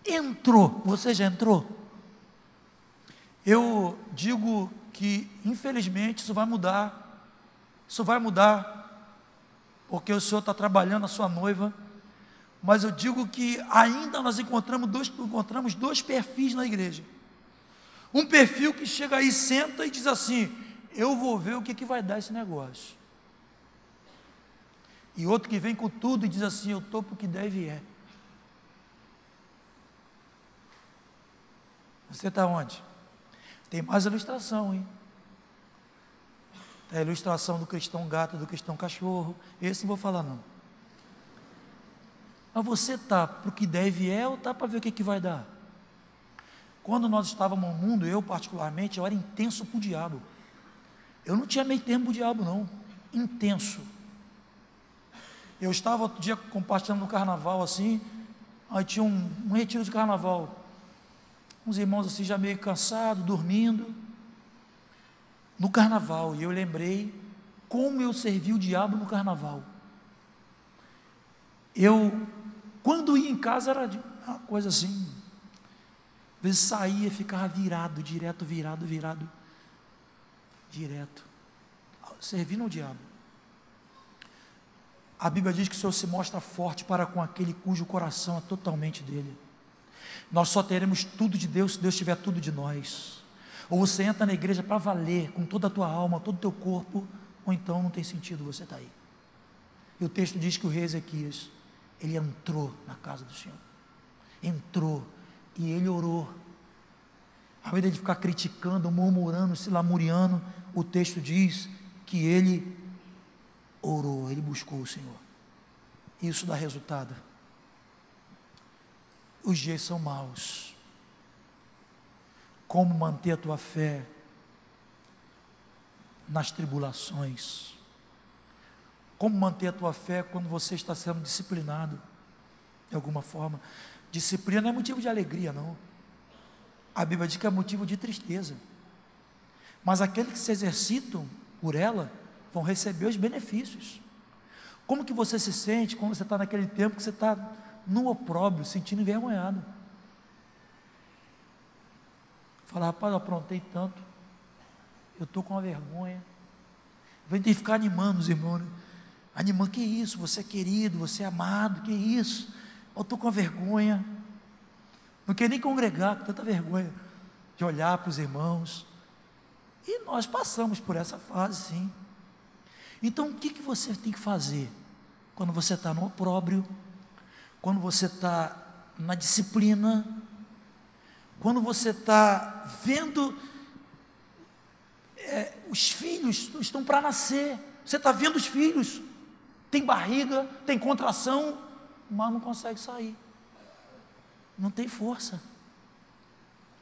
Entrou. Você já entrou? Eu digo que, infelizmente, isso vai mudar. Isso vai mudar, porque o Senhor está trabalhando a sua noiva. Mas eu digo que ainda nós encontramos dois perfis na igreja. Um perfil que chega aí, senta e diz assim: eu vou ver o que vai dar esse negócio. E outro que vem com tudo e diz assim: eu estou para o que deve é. Você está onde? Tem mais ilustração, hein? Tem a ilustração do cristão gato, do cristão cachorro. Esse não vou falar não. Mas você está para o que deve é ou está para ver o que vai dar? Quando nós estávamos no mundo, eu particularmente, eu era intenso para o diabo. Eu não tinha meio termo para o diabo não. intenso. Eu estava outro dia compartilhando no carnaval assim, aí tinha um retiro de carnaval, uns irmãos assim já meio cansados, dormindo, no carnaval, e eu lembrei como eu servi o diabo no carnaval. Quando ia em casa era uma coisa assim, às vezes saía, ficava virado, direto, servindo o diabo. A Bíblia diz que o Senhor se mostra forte para com aquele cujo coração é totalmente dele. Nós só teremos tudo de Deus se Deus tiver tudo de nós. Ou você entra na igreja para valer, com toda a tua alma, todo o teu corpo, ou então não tem sentido você estar aí. E o texto diz que o rei Ezequias, ele entrou na casa do Senhor, entrou, e ele orou. Ao invés de ele ficar criticando, murmurando, se lamuriando, o texto diz que ele orou, ele buscou o Senhor. Isso dá resultado. Os dias são maus. Como manter a tua fé nas tribulações? Como manter a tua fé quando você está sendo disciplinado de alguma forma? Disciplina não é motivo de alegria, não. A Bíblia diz que é motivo de tristeza. Mas aqueles que se exercitam por ela vão receber os benefícios. Como que você se sente quando você está naquele tempo que você está no opróbrio, sentindo envergonhado? Fala, rapaz, eu aprontei tanto, eu estou com uma vergonha. Vai ter que ficar animando os irmãos, né? Animando, que isso, você é querido, você é amado, que isso, eu estou com uma vergonha, não quero nem congregar, com tanta vergonha de olhar para os irmãos. E nós passamos por essa fase, sim. Então, o que você tem que fazer quando você está no opróbrio, quando você está na disciplina, quando você está vendo os filhos estão para nascer, você está vendo os filhos, tem barriga, tem contração, mas não consegue sair, não tem força.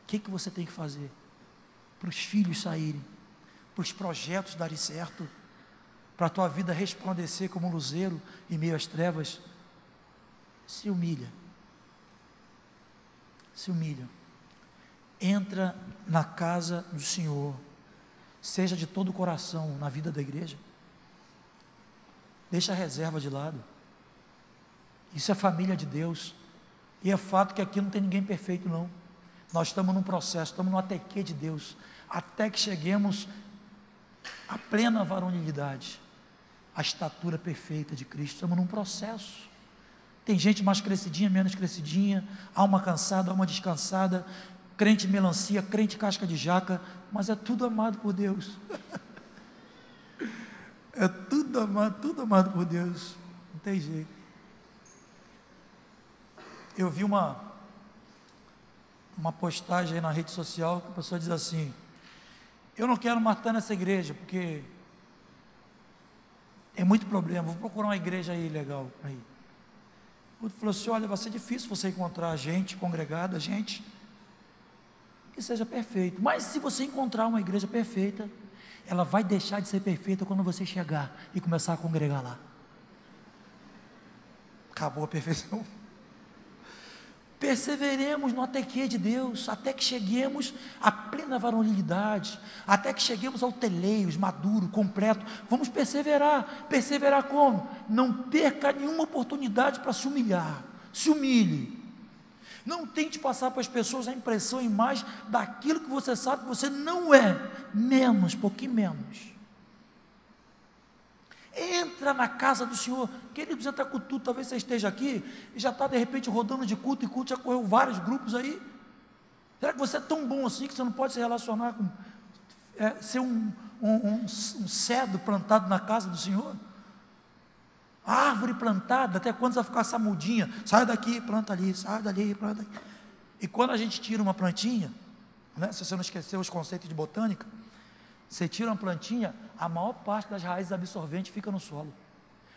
O que você tem que fazer para os filhos saírem, para os projetos darem certo, para a tua vida resplandecer como um luzeiro em meio às trevas? Se humilha, entra na casa do Senhor, seja de todo o coração na vida da igreja, deixa a reserva de lado. Isso é família de Deus, e é fato que aqui não tem ninguém perfeito, não. Nós estamos num processo, estamos no até que de Deus, até que cheguemos à plena varonilidade, a estatura perfeita de Cristo. Estamos num processo. Tem gente mais crescidinha, menos crescidinha, alma cansada, alma descansada, crente melancia, crente casca de jaca, mas é tudo amado por Deus. É tudo amado por Deus, não tem jeito. Eu vi uma postagem aí na rede social, que a pessoa diz assim: eu não quero mais estar nessa igreja, porque é muito problema, vou procurar uma igreja aí legal aí. O outro falou assim: olha, vai ser difícil você encontrar gente congregada, gente que seja perfeito, mas se você encontrar uma igreja perfeita, ela vai deixar de ser perfeita quando você chegar e começar a congregar lá. Acabou a perfeição. Perseveremos no até que de Deus, até que cheguemos à plena varonilidade, até que cheguemos ao teleios, maduro, completo. Vamos perseverar. Perseverar como? Não perca nenhuma oportunidade para se humilhar. Se humilhe. Não tente passar para as pessoas a impressão e imagem daquilo que você sabe que você não é. Menos, pouquinho menos. Entra na casa do Senhor. Querido, você está com tudo, talvez você esteja aqui e já está de repente rodando de culto em culto, já correu vários grupos aí. Será que você é tão bom assim que você não pode se relacionar com, ser um cedro plantado na casa do Senhor? Árvore plantada, até quando você vai ficar essa mudinha? Sai daqui, planta ali, sai dali, planta aqui. E quando a gente tira uma plantinha, né, se você não esqueceu os conceitos de botânica, você tira uma plantinha, a maior parte das raízes absorventes fica no solo.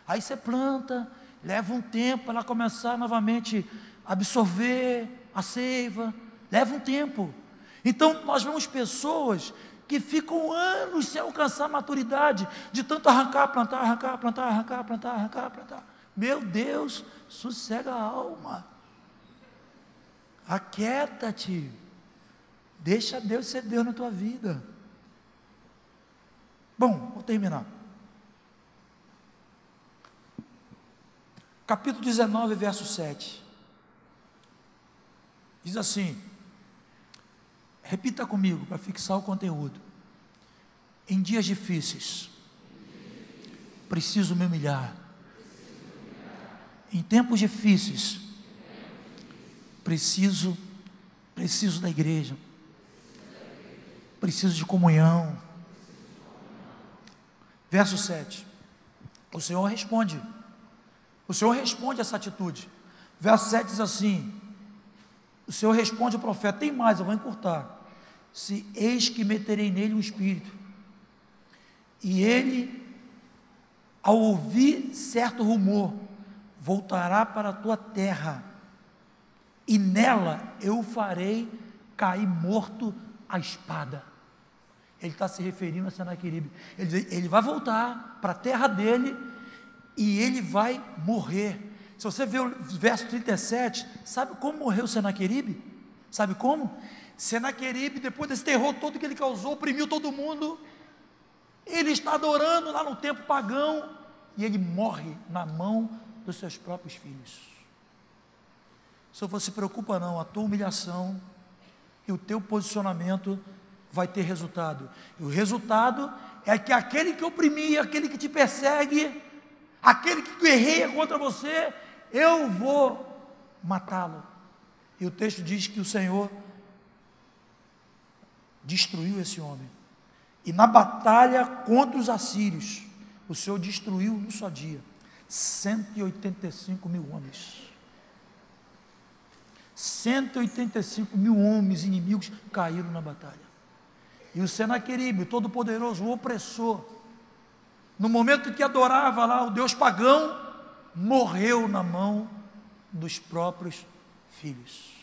Aí você planta, leva um tempo para ela começar novamente a absorver a seiva, leva um tempo. Então nós vemos pessoas que ficam anos sem alcançar a maturidade, de tanto arrancar, plantar, arrancar, plantar, arrancar, plantar, arrancar, plantar. Meu Deus, sossega a alma. Aquieta-te. Deixa Deus ser Deus na tua vida. Bom, vou terminar. Capítulo 19, verso 7. Diz assim, repita comigo para fixar o conteúdo. Em dias difíceis, preciso me humilhar. Em tempos difíceis, preciso da igreja. Preciso de comunhão. Verso 7. O Senhor responde. O Senhor responde essa atitude. Verso 7 diz assim: o Senhor responde ao profeta, tem mais, eu vou encurtar. Se eis que meterei nele um espírito, e ele, ao ouvir certo rumor, voltará para a tua terra, e nela eu o farei cair morto à espada. Ele está se referindo a Senaqueribe. Ele vai voltar para a terra dele, e ele vai morrer. Se você ver o verso 37, sabe como morreu Senaqueribe? Sabe como? Senaqueribe, depois desse terror todo que ele causou, oprimiu todo mundo, ele está adorando lá no templo pagão, e ele morre na mão dos seus próprios filhos. Só você se preocupa não, a tua humilhação e o teu posicionamento vai ter resultado, e o resultado é que aquele que oprimia, aquele que te persegue, aquele que guerreia contra você, eu vou matá-lo. E o texto diz que o Senhor destruiu esse homem, e na batalha contra os assírios, o Senhor destruiu num só dia 185 mil homens. 185 mil homens inimigos caíram na batalha. E o Senaqueribe, o todo-poderoso, o opressor, no momento que adorava lá o Deus pagão, morreu na mão dos próprios filhos.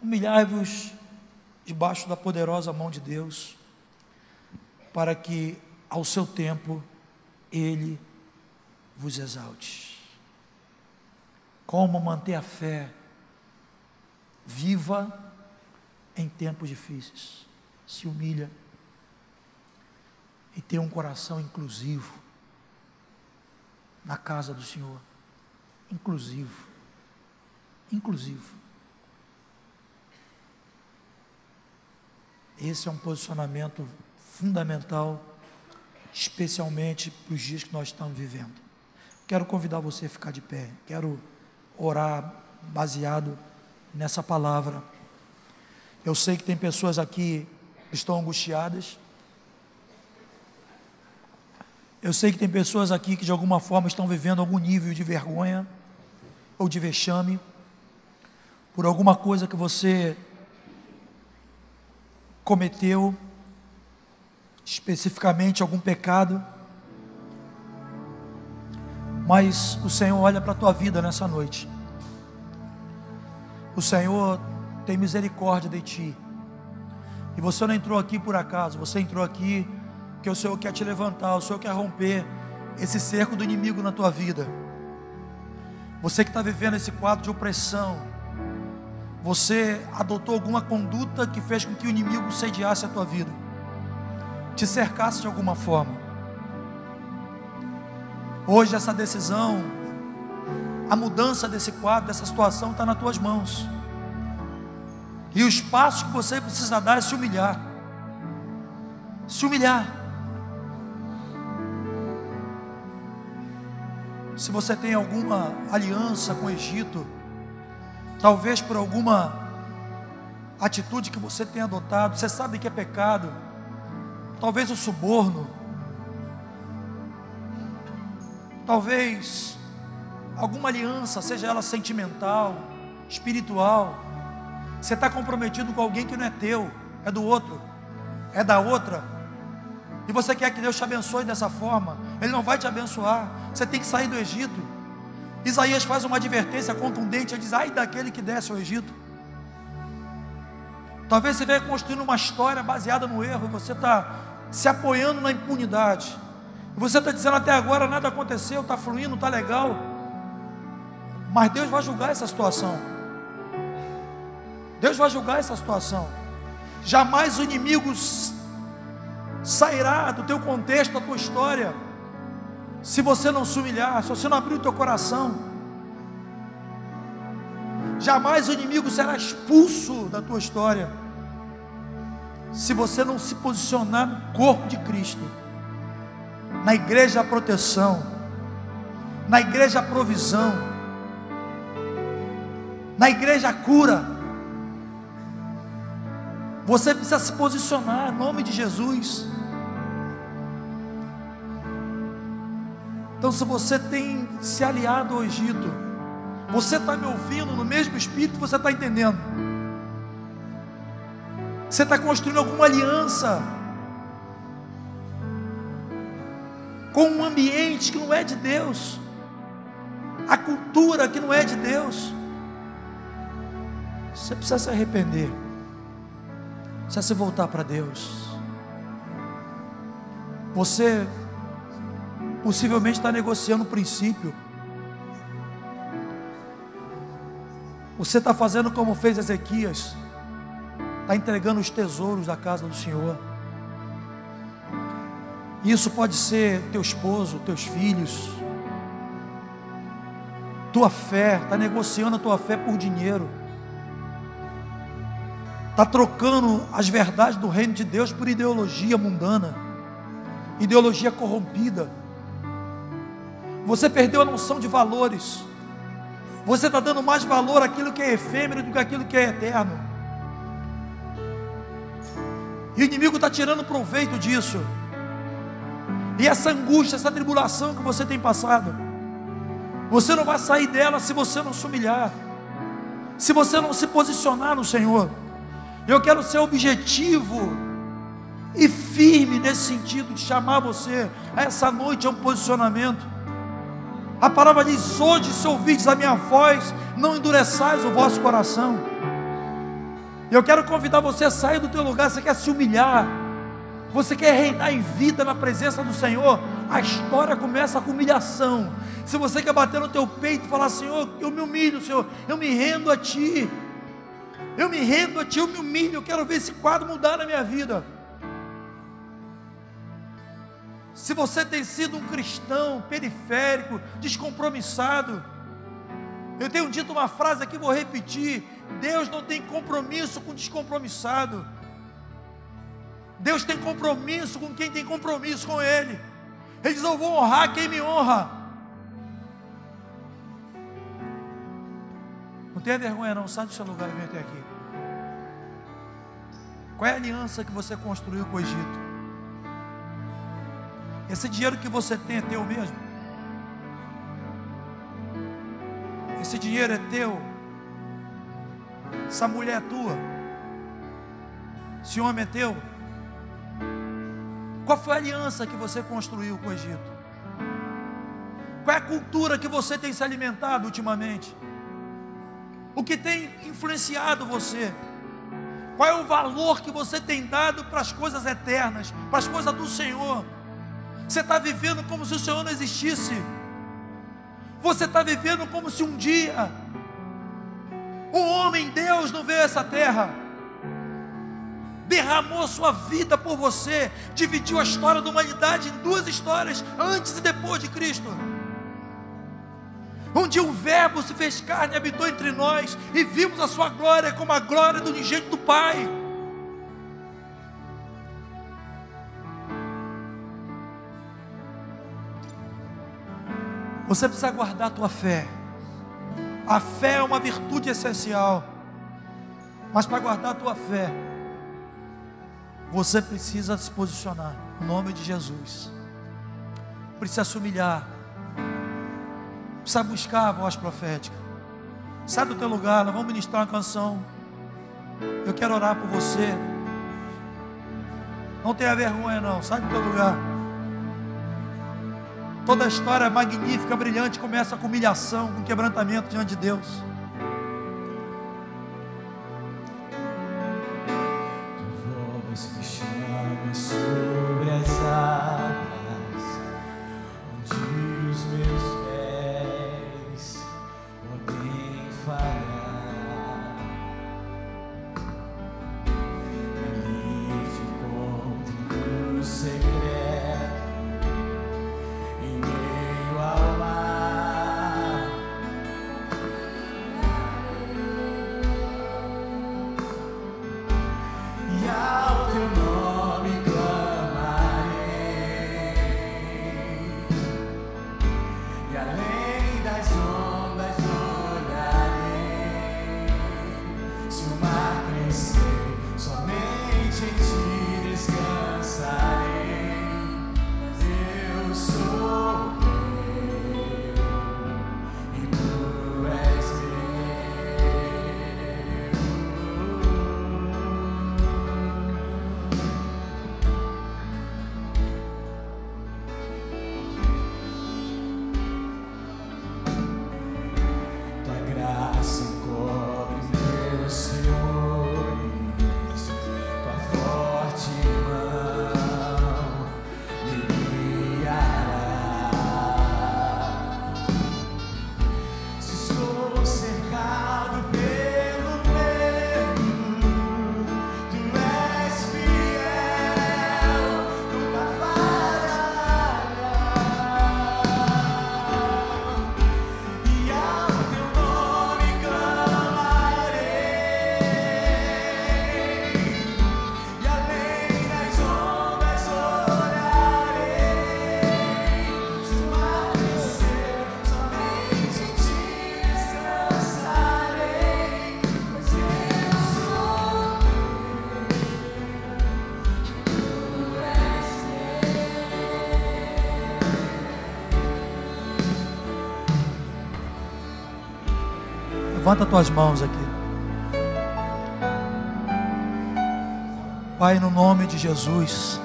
Humilhai-vos debaixo da poderosa mão de Deus, para que ao seu tempo Ele vos exalte. Como manter a fé viva em tempos difíceis? Se humilha e tem um coração inclusivo na casa do Senhor. Inclusivo. Esse é um posicionamento fundamental, especialmente para os dias que nós estamos vivendo. Quero convidar você a ficar de pé. Quero orar baseado nessa palavra. Eu sei que tem pessoas aqui que estão angustiadas. Eu sei que tem pessoas aqui que de alguma forma estão vivendo algum nível de vergonha ou de vexame por alguma coisa que você cometeu, especificamente algum pecado. Mas o Senhor olha para a tua vida nessa noite. O Senhor tem misericórdia de ti. E você não entrou aqui por acaso, você entrou aqui porque o Senhor quer te levantar, o Senhor quer romper esse cerco do inimigo na tua vida. Você que está vivendo esse quadro de opressão, você adotou alguma conduta que fez com que o inimigo sediasse a tua vida, te cercasse de alguma forma. Hoje essa decisão, a mudança desse quadro, dessa situação está nas tuas mãos. E os passos que você precisa dar é se humilhar. Se humilhar. Se você tem alguma aliança com o Egito, talvez por alguma atitude que você tenha adotado, você sabe que é pecado, talvez o suborno, talvez alguma aliança, seja ela sentimental, espiritual, você está comprometido com alguém que não é teu, é do outro, é da outra, e você quer que Deus te abençoe dessa forma. Ele não vai te abençoar, você tem que sair do Egito. Isaías faz uma advertência contundente, ele diz: ai daquele que desce ao Egito. Talvez você venha construindo uma história baseada no erro, e você está se apoiando na impunidade. E você está dizendo, até agora nada aconteceu, está fluindo, está legal. Mas Deus vai julgar essa situação. Deus vai julgar essa situação. Jamais o inimigo sairá do teu contexto, da tua história, se você não se humilhar, se você não abrir o teu coração. Jamais o inimigo será expulso da tua história, se você não se posicionar no corpo de Cristo, na igreja a proteção, na igreja a provisão, na igreja a cura. Você precisa se posicionar em nome de Jesus. Então, se você tem se aliado ao Egito, você está me ouvindo no mesmo espírito, você está entendendo. Você está construindo alguma aliança com um ambiente que não é de Deus, a cultura que não é de Deus. Você precisa se arrepender, precisa se voltar para Deus. Você possivelmente está negociando o princípio. Você está fazendo como fez Ezequias, está entregando os tesouros da casa do Senhor. Isso pode ser teu esposo, teus filhos, tua fé. Está negociando a tua fé por dinheiro, está trocando as verdades do reino de Deus por ideologia mundana, ideologia corrompida. Você perdeu a noção de valores. Você está dando mais valor àquilo que é efêmero do que àquilo que é eterno. E o inimigo está tirando proveito disso. E essa angústia, essa tribulação que você tem passado, você não vai sair dela se você não se humilhar, se você não se posicionar no Senhor. Eu quero ser objetivo e firme nesse sentido, de chamar você a essa noite a um posicionamento. A palavra diz: hoje, se ouvides a minha voz, não endureçais o vosso coração. Eu quero convidar você a sair do teu lugar. Você quer se humilhar, você quer reinar em vida na presença do Senhor. A história começa com humilhação. Se você quer bater no teu peito e falar: Senhor, eu me humilho, Senhor, eu me rendo a Ti, eu me rendo a Ti, eu me humilho, eu quero ver esse quadro mudar na minha vida. Se você tem sido um cristão periférico, descompromissado, eu tenho dito uma frase aqui, vou repetir: Deus não tem compromisso com descompromissado. Deus tem compromisso com quem tem compromisso com Ele. Ele diz: eu vou honrar quem me honra. Não tenha vergonha não, sai do seu lugar e vem até aqui. Qual é a aliança que você construiu com o Egito? Esse dinheiro que você tem é teu mesmo? Esse dinheiro é teu? Essa mulher é tua? Esse homem é teu? Qual foi a aliança que você construiu com o Egito? Qual é a cultura que você tem se alimentado ultimamente? O que tem influenciado você? Qual é o valor que você tem dado para as coisas eternas, para as coisas do Senhor? Você está vivendo como se o Senhor não existisse. Você está vivendo como se um dia um homem, Deus, não veio a essa terra, derramou sua vida por você, dividiu a história da humanidade em duas histórias, antes e depois de Cristo. Onde o Verbo se fez carne e habitou entre nós, e vimos a sua glória como a glória do unigênito do Pai. Você precisa guardar a tua fé. A fé é uma virtude essencial, mas para guardar a tua fé, você precisa se posicionar em nome de Jesus. Precisa se humilhar, precisa buscar a voz profética. Sai do teu lugar, nós vamos ministrar uma canção. Eu quero orar por você. Não tenha vergonha não, sai do teu lugar. Toda a história magnífica, brilhante, começa com humilhação, com quebrantamento diante de Deus. no secreto, em meio ao mar, e ao teu nome clamarei, e além das ondas olharei. Se o mar crescer, somente em ti descansarei. Eu sou teu e tu és meu. Tua graça encobre meus ciúmes, tua forte mão me guiará. Se estou cercado pelo medo, tu és fiel, nunca falharás. E ao teu nome clamarei, e além das ondas olharei. Se o mar crescer, somente em ti descansarei. Pois eu sou teu, tu és Levanta tuas mãos aqui. Pai, no nome de Jesus,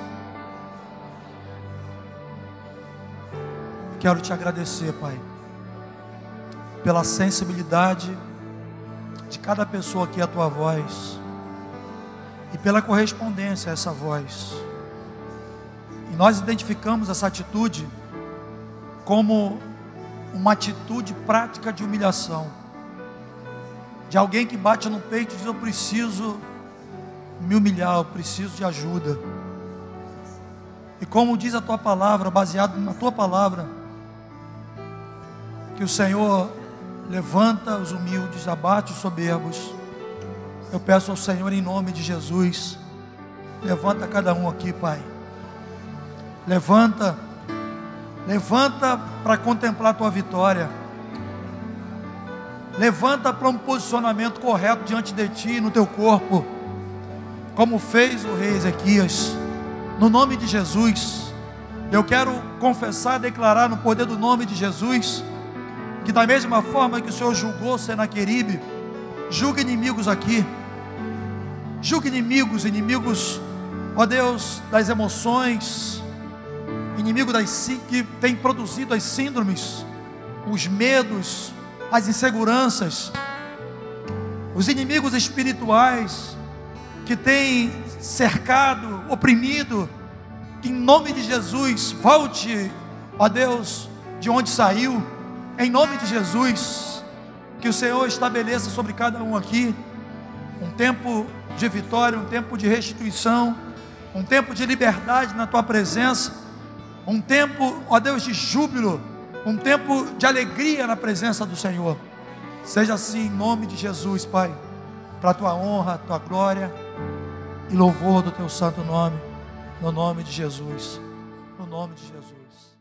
quero te agradecer, Pai, pela sensibilidade de cada pessoa aqui à tua voz e pela correspondência a essa voz. E nós identificamos essa atitude como uma atitude prática de humilhação, de alguém que bate no peito e diz: eu preciso me humilhar, eu preciso de ajuda. E como diz a tua palavra, baseado na tua palavra, que o Senhor levanta os humildes, abate os soberbos. Eu peço ao Senhor, em nome de Jesus, levanta cada um aqui, Pai. Levanta para contemplar a tua vitória. Levanta para um posicionamento correto diante de ti, no teu corpo, como fez o rei Ezequias. No nome de Jesus, eu quero confessar, declarar no poder do nome de Jesus, que da mesma forma que o Senhor julgou Senaqueribe, julga inimigos aqui. Julga inimigos, ó Deus, das emoções, inimigo que tem produzido as síndromes, os medos, as inseguranças, os inimigos espirituais que têm cercado, oprimido. Em nome de Jesus, volte, ó Deus, de onde saiu. Em nome de Jesus, que o Senhor estabeleça sobre cada um aqui um tempo de vitória, um tempo de restituição, um tempo de liberdade na tua presença, um tempo, ó Deus, de júbilo, um tempo de alegria na presença do Senhor. Seja assim em nome de Jesus, Pai, para a tua honra, a tua glória e louvor do teu santo nome, no nome de Jesus, no nome de Jesus.